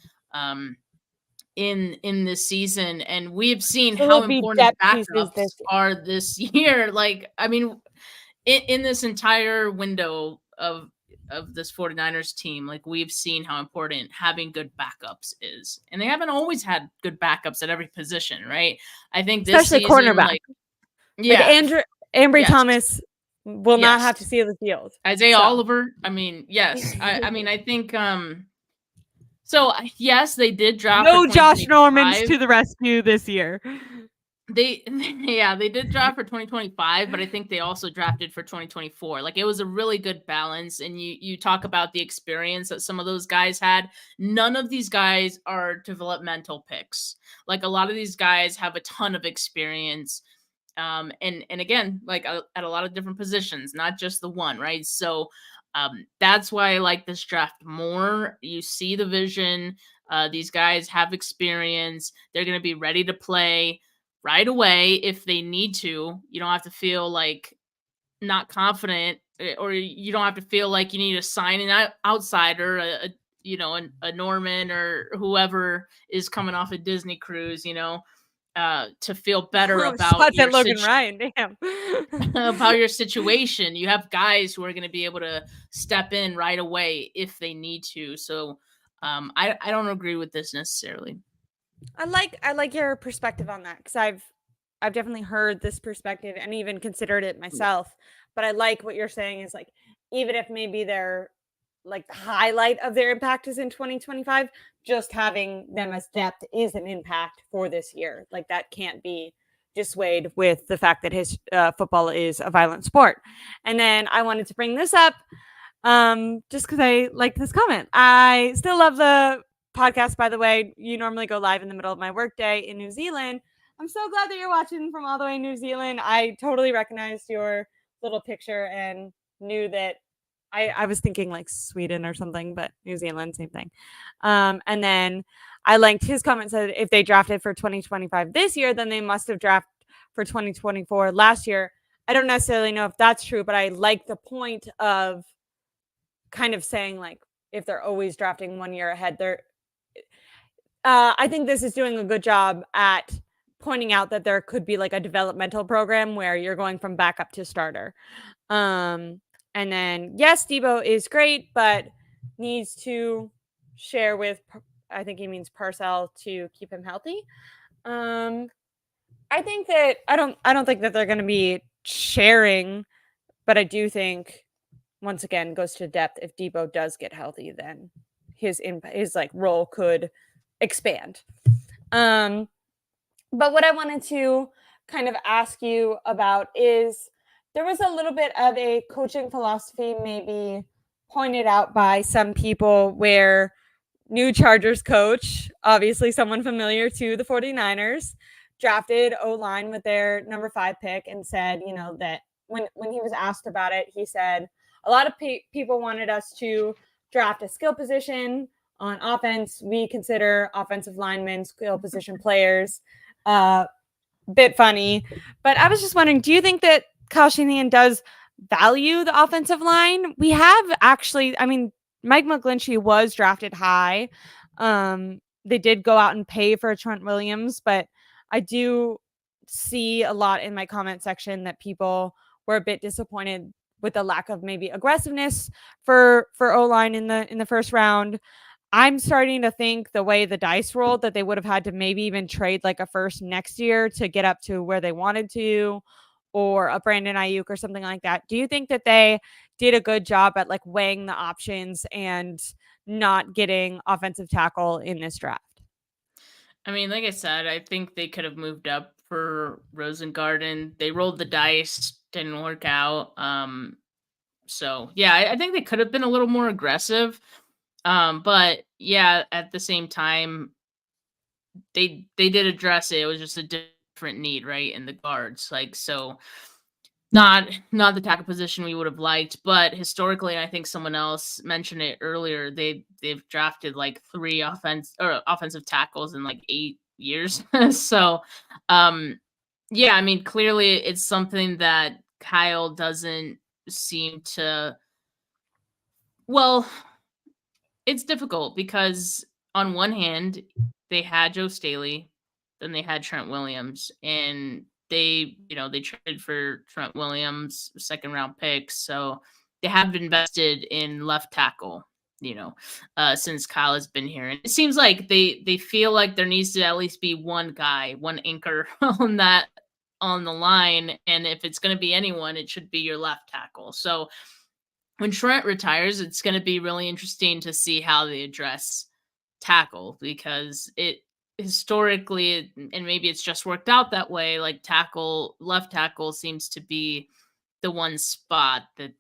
In this season, and we have seen So how they'll be important depth pieces backups this year. are this year. Like, I mean, in this entire window of this 49ers team, like we've seen how important having good backups is. And they haven't always had good backups at every position, right? I think this Especially season, cornerback. like, Like yeah, Ambry yes, Thomas will not yes. have to see the field. Isaiah So Oliver, I mean, yes. I mean, I think so yes, they did draft for no Josh Normans 2025. to the rescue this year. They yeah, they did draft for 2025, but I think they also drafted for 2024. Like it was a really good balance, and you talk about the experience that some of those guys had. None of these guys are developmental picks. Like a lot of these guys have a ton of experience. And again, like at a lot of different positions, not just the one, right? So that's why I like this draft more. You see the vision. These guys have experience. They're going to be ready to play right away if they need to. You don't have to feel like not confident, or you don't have to feel like you need to sign an outsider, a Norman or whoever is coming off a Disney cruise, to feel better about Shots at your Logan Ryan. Damn. about your situation. You have guys who are going to be able to step in right away if they need to. So I don't agree with this necessarily. I like your perspective on that because I've definitely heard this perspective and even considered it myself. But I like what you're saying is like even if maybe they're like the highlight of their impact is in 2025, just having them as depth is an impact for this year. Like that can't be dissuaded with the fact that his football is a violent sport. And then I wanted to bring this up just because I like this comment. I still love the podcast, by the way. You normally go live in the middle of my workday in New Zealand. I'm so glad that you're watching from all the way in New Zealand. I totally recognized your little picture and knew that I was thinking like Sweden or something, but New Zealand, same thing. And then I linked his comment, said if they drafted for 2025 this year, then they must have drafted for 2024 last year. I don't necessarily know if that's true, but I like the point of kind of saying like if they're always drafting 1 year ahead, I think this is doing a good job at pointing out that there could be like a developmental program where you're going from backup to starter. And then yes, Debo is great, but needs to share with I think he means Parcell to keep him healthy. I think that I don't think that they're going to be sharing, but I do think once again goes to depth. If Debo does get healthy, then his like role could expand. But what I wanted to kind of ask you about is there was a little bit of a coaching philosophy maybe pointed out by some people where new Chargers coach, obviously someone familiar to the 49ers, drafted O-line with their number 5 pick and said, that when he was asked about it, he said a lot of people wanted us to draft a skill position on offense. We consider offensive linemen skill position players. Bit funny, but I was just wondering, do you think that Kyle Shanahan does value the offensive line? We have actually, I mean, Mike McGlinchey was drafted high. They did go out and pay for Trent Williams, but I do see a lot in my comment section that people were a bit disappointed with the lack of maybe aggressiveness for O-line in the first round. I'm starting to think the way the dice rolled that they would have had to maybe even trade like a first next year to get up to where they wanted to, or a Brandon Ayuk or something like that. Do you think that they did a good job at like weighing the options and not getting offensive tackle in this draft? I mean, like I said, I think they could have moved up for Rosengarten. They rolled the dice, didn't work out. So yeah, I think they could have been a little more aggressive. But yeah, at the same time, they did address it. It was just a different need, right? In the guards. Like so not the tackle position we would have liked, but historically, and I think someone else mentioned it earlier, they've drafted like three offensive tackles in like 8 years. So yeah, I mean clearly it's something that Kyle doesn't seem to well, it's difficult because on one hand, they had Joe Staley, then they had Trent Williams, and they traded for Trent Williams, second round picks. So they have invested in left tackle, since Kyle has been here. And it seems like they feel like there needs to at least be one guy, one anchor on the line. And if it's gonna be anyone, it should be your left tackle. So when Trent retires, it's going to be really interesting to see how they address tackle because it historically, and maybe it's just worked out that way, like left tackle seems to be the one spot that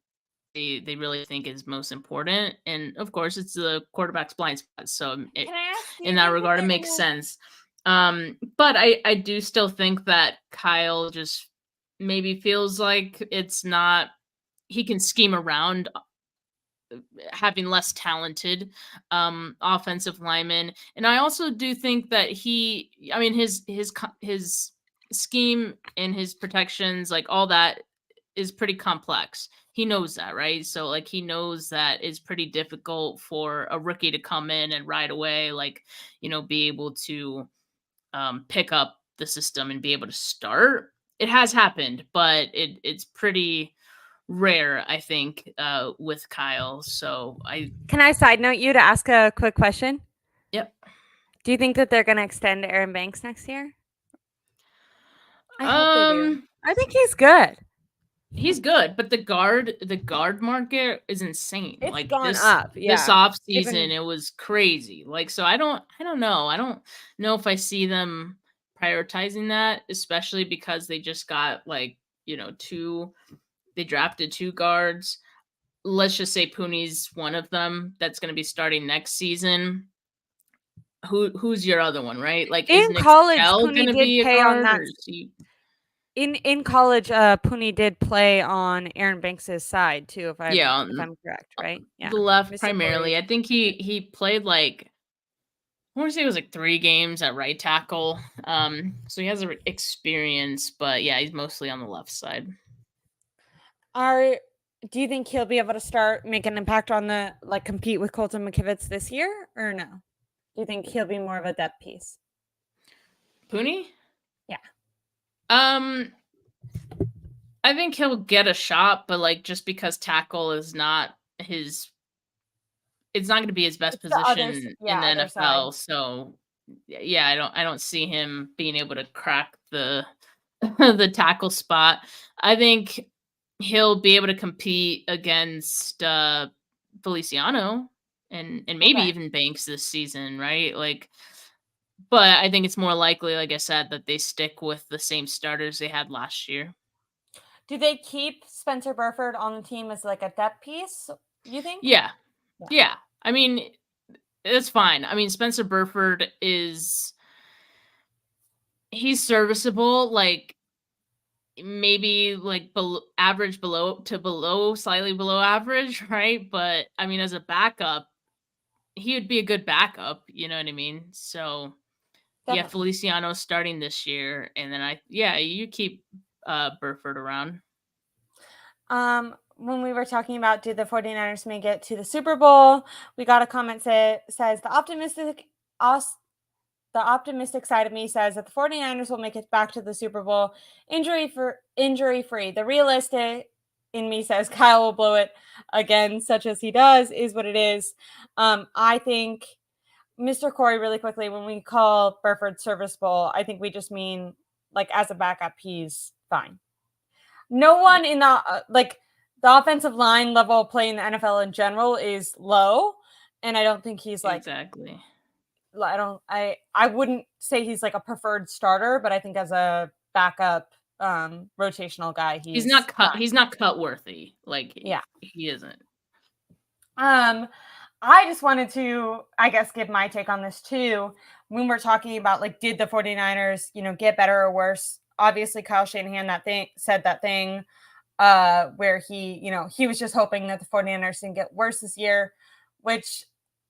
they really think is most important. And of course, it's the quarterback's blind spot. So Can I ask, do in you that think that regard, it they're makes gonna sense. But I do still think that Kyle just maybe feels like it's not he can scheme around having less talented offensive linemen. And I also do think that his scheme and his protections, like all that, is pretty complex. He knows that, right? So like he knows that it's pretty difficult for a rookie to come in and right away, like be able to pick up the system and be able to start. It has happened, but it's pretty rare, I think, with Kyle. So Can I side note you to ask a quick question? yep. Do you think that they're gonna extend Aaron Banks next year? I hope they do. Um, I think he's good. he's good, but the guard market is insane. It's Like gone this up, this yeah. off season, Even it was crazy. Like so, I don't know. I don't know if I see them prioritizing that, especially because they just got like two. They drafted two guards. Let's just say Pooney's one of them that's going to be starting next season. Who's your other one, right? Like, is in Nick college, Kell Pooney gonna did be a play on guard, that. or is he? In college, Pooney did play on Aaron Banks's side too, Yeah, if on I'm correct, right? Yeah, the left Mr. Bully. primarily. I think he played like I want to say it was like 3 games at right tackle. So he has experience, but yeah, he's mostly on the left side. Are Do you think he'll be able to start make an impact on the like compete with Colton McKivitz this year or no? Do you think he'll be more of a depth piece? Pooney? Yeah. Um, I think he'll get a shot, but like just because tackle is not his it's not going to be his best It's the other, position in yeah, the other side. NFL. So yeah, I don't see him being able to crack the the tackle spot. I think he'll be able to compete against Feliciano and maybe Okay. even Banks this season, right? Like but I think it's more likely, like I said, that they stick with the same starters they had last year. Do they keep Spencer Burford on the team as like a depth piece? You think? Yeah. Yeah. Yeah. I mean, it's fine. I mean, Spencer Burford he's serviceable, like maybe like average below slightly below average, right? But I mean, as a backup, he would be a good backup. You know what I mean? So yeah, Definitely. Feliciano starting this year, and then you keep Burford around. When we were talking about do the 49ers make it to the Super Bowl, we got a comment says the optimistic side of me says that the 49ers will make it back to the Super Bowl injury free. The in me says Kyle will blow it again, such as he does, is what it is. I think Mr. Corey, really quickly, when we call Burford serviceable, I think we just mean like as a backup, he's fine. No one in the the offensive line level play in the NFL in general is low, and I don't think he's like exactly. I wouldn't say he's like a preferred starter, but I think as a backup rotational guy, He's not cut. fine. He's not cut worthy. Like Yeah. he isn't. I just wanted to, I guess, give my take on this too. When we're talking about like, did the 49ers, get better or worse? Obviously, Kyle Shanahan said that thing where he was just hoping that the 49ers didn't get worse this year, which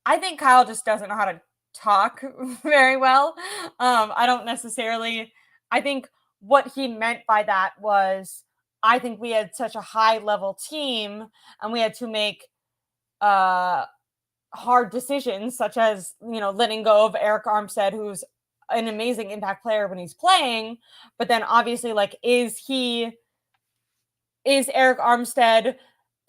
I think Kyle just doesn't know how to talk very well. I don't necessarily, I think what he meant by that was, I think we had such a high level team and we had to make hard decisions, such as letting go of Eric Armstead, who's an amazing impact player when he's playing, but then obviously, like, is Eric Armstead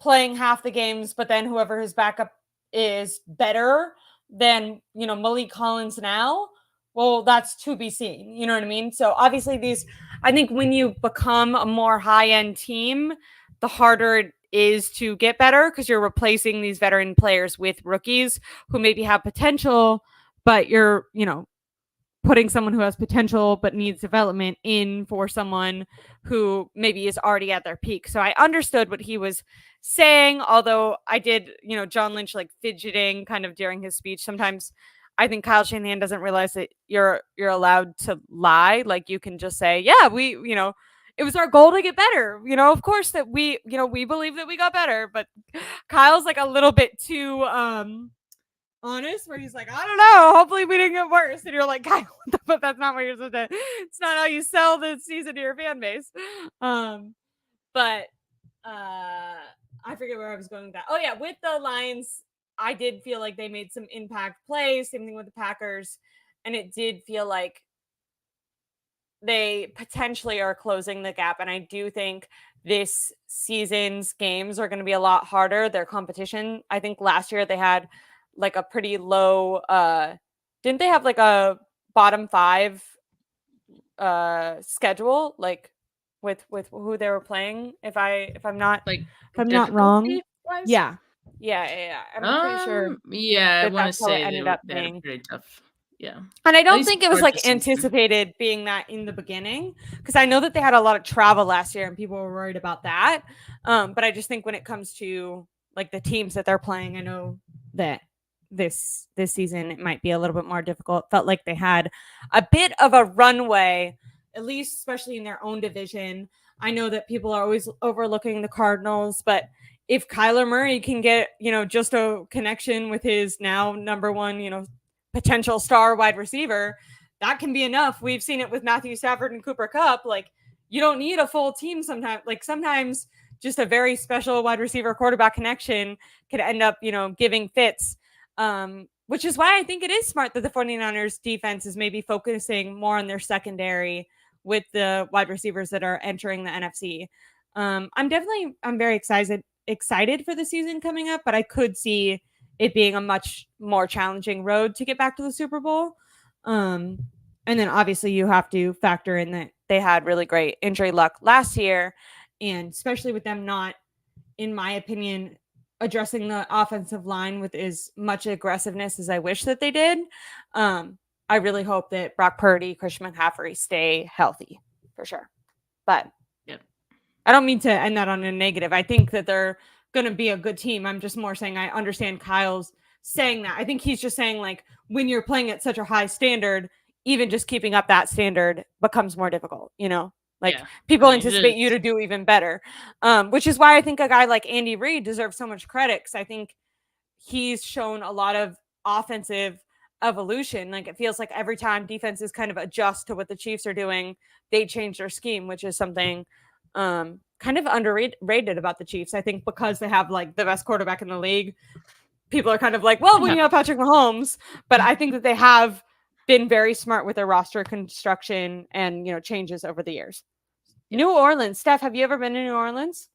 playing half the games, but then whoever his backup is better than Malik Collins now? Well, that's to be seen. You know what I mean? So obviously, I think when you become a more high end team, the harder it is to get better because you're replacing these veteran players with rookies who maybe have potential, but you're, putting someone who has potential but needs development in for someone who maybe is already at their peak. So I understood what he was saying, although I did, John Lynch like fidgeting kind of during his speech. Sometimes I think Kyle Shanahan doesn't realize that you're allowed to lie. Like you can just say, yeah, we, it was our goal to get better. Of course that we believe that we got better, but Kyle's like a little bit too honest, where he's like, I don't know, hopefully we didn't get worse, and you're like, Kyle, but that's not what you're supposed to. It's not how you sell the season to your fan base. But I forget where I was going with that. Oh yeah, with the Lions, I did feel like they made some impact plays. Same thing with the Packers, and it did feel like they potentially are closing the gap. And I do think this season's games are going to be a lot harder. Their competition, I think last year they had like a pretty low didn't they have like a bottom 5 schedule, like with who they were playing, if I'm not wrong. Wise? Yeah. I'm pretty sure I want to say ended up they had being a pretty tough. Yeah. And I don't think it was like anticipated being that in the beginning, because I know that they had a lot of travel last year and people were worried about that. But I just think when it comes to like the teams that they're playing, I know that this season it might be a little bit more difficult. It felt like they had a bit of a runway, at least especially in their own division. I know that people are always overlooking the Cardinals, but if Kyler Murray can get, just a connection with his now number one, potential star wide receiver, that can be enough. We've seen it with Matthew Stafford and Cooper Kupp. Like, you don't need a full team sometimes. Like, sometimes just a very special wide receiver quarterback connection could end up, giving fits. Which is why I think it is smart that the 49ers defense is maybe focusing more on their secondary with the wide receivers that are entering the NFC. I'm very excited for the season coming up, but I could see it being a much more challenging road to get back to the Super Bowl. And then obviously you have to factor in that they had really great injury luck last year, and especially with them not, in my opinion, addressing the offensive line with as much aggressiveness as I wish that they did. I really hope that Brock Purdy, Christian McCaffrey stay healthy for sure. But I don't mean to end that on a negative. I think that they're going to be a good team. I'm just more saying I understand Kyle's saying that. I think he's just saying, like, when you're playing at such a high standard, even just keeping up that standard becomes more difficult, people anticipate you to do even better, which is why I think a guy like Andy Reid deserves so much credit, because I think he's shown a lot of offensive evolution. Like, it feels like every time defenses kind of adjust to what the Chiefs are doing, they change their scheme, which is something kind of underrated about the Chiefs. I think because they have like the best quarterback in the league, people are kind of like, well, when you have Patrick Mahomes, but I think that they have been very smart with their roster construction and, changes over the years. New Orleans. Steph, have you ever been to New Orleans?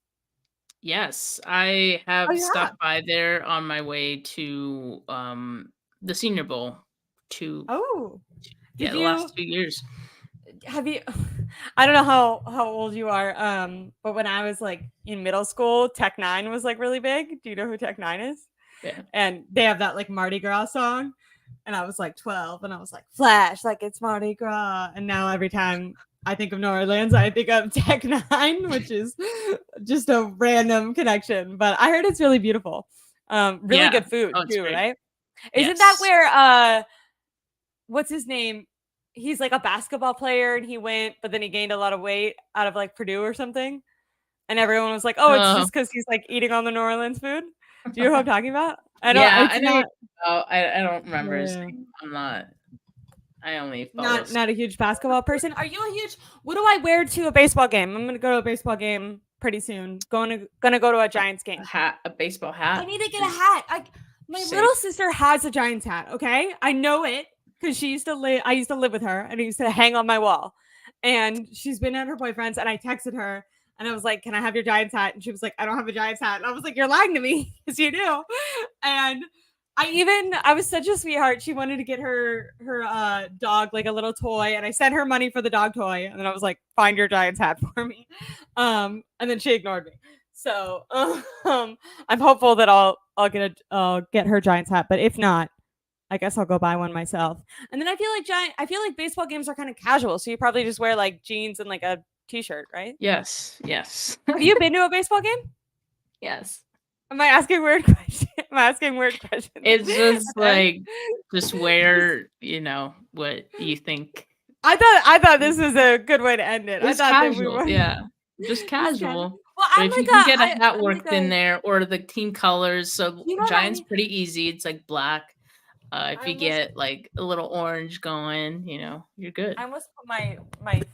Yes, I Oh, have you have? stopped by there on my way to the Senior Bowl to Oh, yeah, did the you last 2 years. have you? I don't know how old you are, but when I was like in middle school, Tech Nine was like really big. Do you know who Tech Nine is? Yeah. And they have that like Mardi Gras song, and I was like 12, and I was like, Flash, like it's Mardi Gras. And now every time I think of New Orleans, I think of Tech Nine, which is just a random connection. But I heard it's really beautiful. Really Yeah. good food Oh, it's too, great. right? Isn't that Yes. where what's his name? He's like a basketball player and he went, but then he gained a lot of weight out of like Purdue or something. And everyone was like, oh, it's Oh. just because he's like eating all the New Orleans food. Do you know who I'm talking about? I know Yeah, it's I know you not. I don't remember his Yeah. name. I only follow Not a huge basketball person. Are you a huge? What do I wear to a baseball game? I'm gonna go to a baseball game pretty soon. Gonna go to a Giants game. a baseball I hat need to get a is hat. My little safe. sister has a Giants hat. Okay, I know it because she used to live. I used to live with her, and it used to hang on my wall. And she's been at her boyfriend's, and I texted her, and I was like, "Can I have your Giants hat?" And she was like, "I don't have a Giants hat." And I was like, "You're lying to me, because you do." And I was such a sweetheart. She wanted to get her dog like a little toy, and I sent her money for the dog toy, and then I was like, "Find your Giants hat for me," and then she ignored me. So I'm hopeful that I'll get her Giants hat, but if not, I guess I'll go buy one myself. And then I feel like baseball games are kind of casual, so you probably just wear like jeans and like a t-shirt, right? Yes, yes. Have you been to a baseball game? Yes. Am I asking weird questions? Am I asking weird questions? It's just Okay. like just wear, what you think. I thought this was a good way to end it. I It's thought that we casual, were yeah. Just just casual. casual. Well, But if you can get a hat I'm like worked in a there or the team colors, so you know what I Giants mean? pretty easy, it's like black. If I you almost get like a little orange going, you're good. I almost put my feet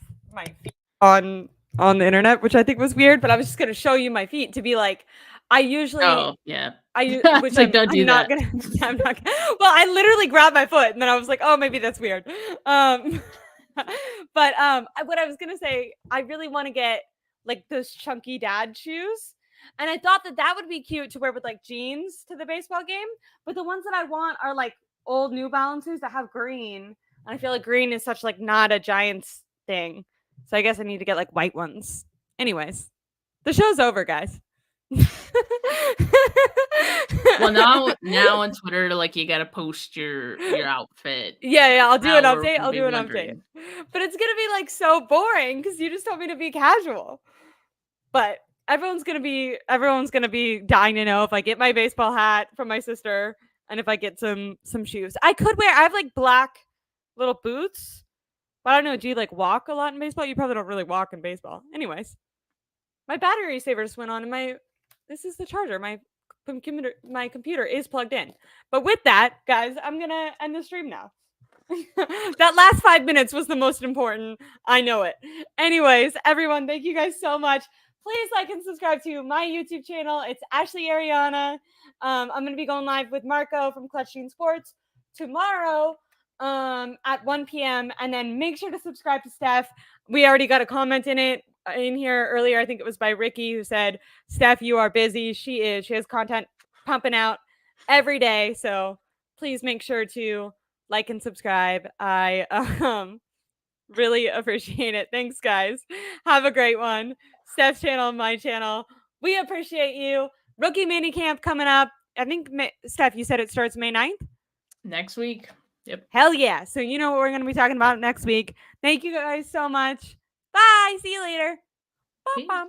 on the internet, which I think was weird, but I was just gonna show you my feet to be like, I usually Oh, yeah. which It's like, don't I'm do not that. gonna I'm not gonna, well, I literally grabbed my foot and then I was like, oh, maybe that's weird. Um, but what I was gonna say, I really want to get like those chunky dad shoes. And I thought that that would be cute to wear with like jeans to the baseball game. But the ones that I want are like old New Balances that have green. And I feel like green is such like not a Giants thing. So I guess I need to get like white ones. Anyways, the show's over, guys. Well, now on Twitter, like, you gotta post your outfit. Yeah, I'll do an Now we're update. we'll I'll be do an update. wondering. But it's gonna be like so boring because you just told me to be casual. But everyone's gonna be dying to know if I get my baseball hat from my sister and if I get some shoes. I have like black little boots, but I don't know. Do you like walk a lot in baseball? You probably don't really walk in baseball. Anyways, my battery saver just went on, and this is the charger. My computer is plugged in. But with that, guys, I'm gonna end the stream now. That last 5 minutes was the most important. I know it. Anyways, everyone, thank you guys so much. Please like and subscribe to my YouTube channel. It's Ashley Ariana. I'm going to be going live with Marco from Clutch Gene Sports tomorrow at 1 p.m. And then make sure to subscribe to Steph. We already got a comment in here earlier. I think it was by Ricky who said, Steph, you are busy. She is. She has content pumping out every day. So please make sure to like and subscribe. I really appreciate it. Thanks, guys. Have a great one. Steph's channel, my channel. We appreciate you. Rookie mini camp coming up. I think, Steph, you said it starts May 9th? Next week. Yep. Hell yeah. So you know what we're going to be talking about next week. Thank you guys so much. Bye. See you later. Peace. Bye.